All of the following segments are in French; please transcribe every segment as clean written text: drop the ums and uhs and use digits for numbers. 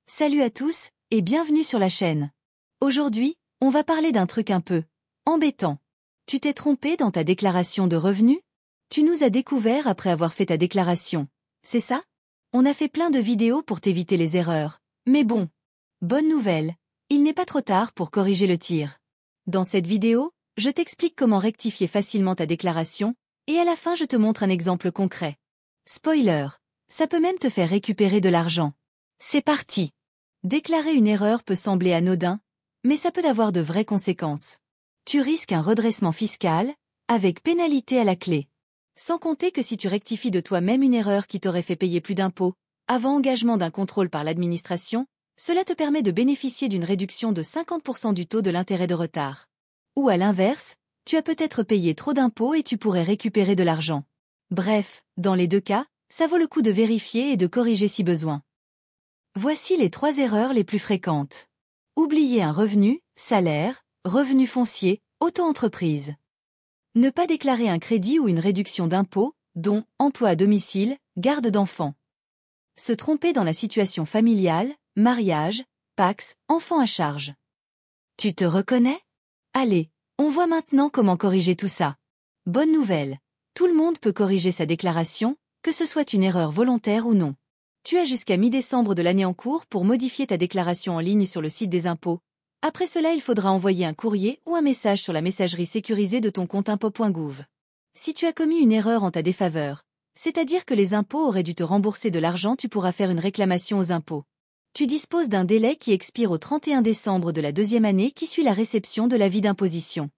Salut à tous, et bienvenue sur la chaîne. Aujourd'hui, on va parler d'un truc un peu embêtant. Tu t'es trompé dans ta déclaration de revenus? Tu nous as découvert après avoir fait ta déclaration, c'est ça? On a fait plein de vidéos pour t'éviter les erreurs. Mais bon, bonne nouvelle, il n'est pas trop tard pour corriger le tir. Dans cette vidéo, je t'explique comment rectifier facilement ta déclaration, et à la fin je te montre un exemple concret. Spoiler, ça peut même te faire récupérer de l'argent. C'est parti! Déclarer une erreur peut sembler anodin, mais ça peut avoir de vraies conséquences. Tu risques un redressement fiscal, avec pénalité à la clé. Sans compter que si tu rectifies de toi-même une erreur qui t'aurait fait payer plus d'impôts, avant engagement d'un contrôle par l'administration, cela te permet de bénéficier d'une réduction de 50% du taux de l'intérêt de retard. Ou à l'inverse, tu as peut-être payé trop d'impôts et tu pourrais récupérer de l'argent. Bref, dans les deux cas, ça vaut le coup de vérifier et de corriger si besoin. Voici les 3 erreurs les plus fréquentes. Oublier un revenu, salaire, revenu foncier, auto-entreprise. Ne pas déclarer un crédit ou une réduction d'impôt, dont emploi à domicile, garde d'enfants. Se tromper dans la situation familiale, mariage, Pacs, enfant à charge. Tu te reconnais? Allez, on voit maintenant comment corriger tout ça. Bonne nouvelle, tout le monde peut corriger sa déclaration, que ce soit une erreur volontaire ou non. Tu as jusqu'à mi-décembre de l'année en cours pour modifier ta déclaration en ligne sur le site des impôts. Après cela, il faudra envoyer un courrier ou un message sur la messagerie sécurisée de ton compte impôts.gouv. Si tu as commis une erreur en ta défaveur, c'est-à-dire que les impôts auraient dû te rembourser de l'argent, tu pourras faire une réclamation aux impôts. Tu disposes d'un délai qui expire au 31 décembre de la deuxième année qui suit la réception de l'avis d'imposition.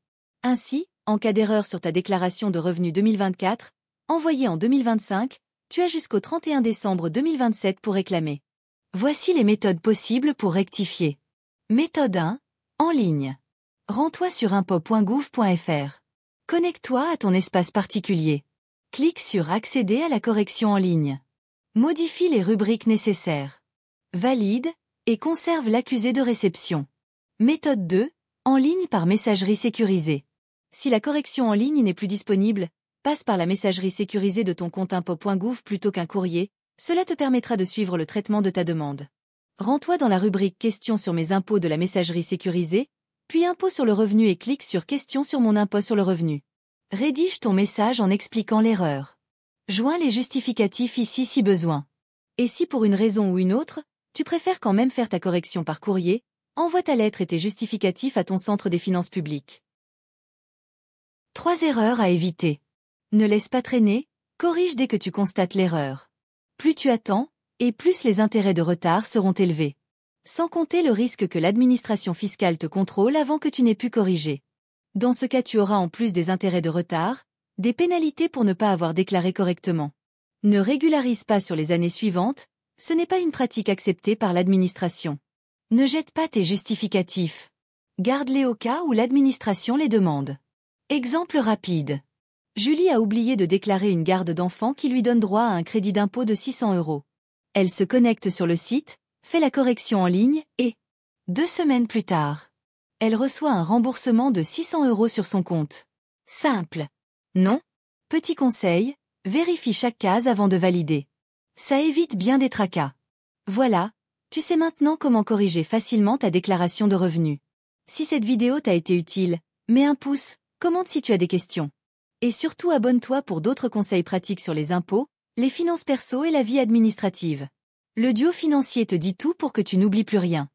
Ainsi, en cas d'erreur sur ta déclaration de revenus 2024, envoyée en 2025, tu as jusqu'au 31 décembre 2027 pour réclamer. Voici les méthodes possibles pour rectifier. Méthode 1. En ligne. Rends-toi sur impôts.gouv.fr. Connecte-toi à ton espace particulier. Clique sur Accéder à la correction en ligne. Modifie les rubriques nécessaires. Valide et conserve l'accusé de réception. Méthode 2. En ligne par messagerie sécurisée. Si la correction en ligne n'est plus disponible, passe par la messagerie sécurisée de ton compte impôts.gouv plutôt qu'un courrier, cela te permettra de suivre le traitement de ta demande. Rends-toi dans la rubrique Questions sur mes impôts de la messagerie sécurisée, puis Impôts sur le revenu et clique sur Questions sur mon impôt sur le revenu. Rédige ton message en expliquant l'erreur. Joins les justificatifs ici si besoin. Et si pour une raison ou une autre, tu préfères quand même faire ta correction par courrier, envoie ta lettre et tes justificatifs à ton centre des finances publiques. 3 erreurs à éviter. Ne laisse pas traîner, corrige dès que tu constates l'erreur. Plus tu attends, et plus les intérêts de retard seront élevés. Sans compter le risque que l'administration fiscale te contrôle avant que tu n'aies pu corriger. Dans ce cas, tu auras en plus des intérêts de retard, des pénalités pour ne pas avoir déclaré correctement. Ne régularise pas sur les années suivantes, ce n'est pas une pratique acceptée par l'administration. Ne jette pas tes justificatifs. Garde-les au cas où l'administration les demande. Exemple rapide. Julie a oublié de déclarer une garde d'enfant qui lui donne droit à un crédit d'impôt de 600 €. Elle se connecte sur le site, fait la correction en ligne et, 2 semaines plus tard, elle reçoit un remboursement de 600 € sur son compte. Simple. Non? Petit conseil, vérifie chaque case avant de valider. Ça évite bien des tracas. Voilà, tu sais maintenant comment corriger facilement ta déclaration de revenus. Si cette vidéo t'a été utile, mets un pouce, commente si tu as des questions. Et surtout abonne-toi pour d'autres conseils pratiques sur les impôts, les finances perso et la vie administrative. Le duo financier te dit tout pour que tu n'oublies plus rien.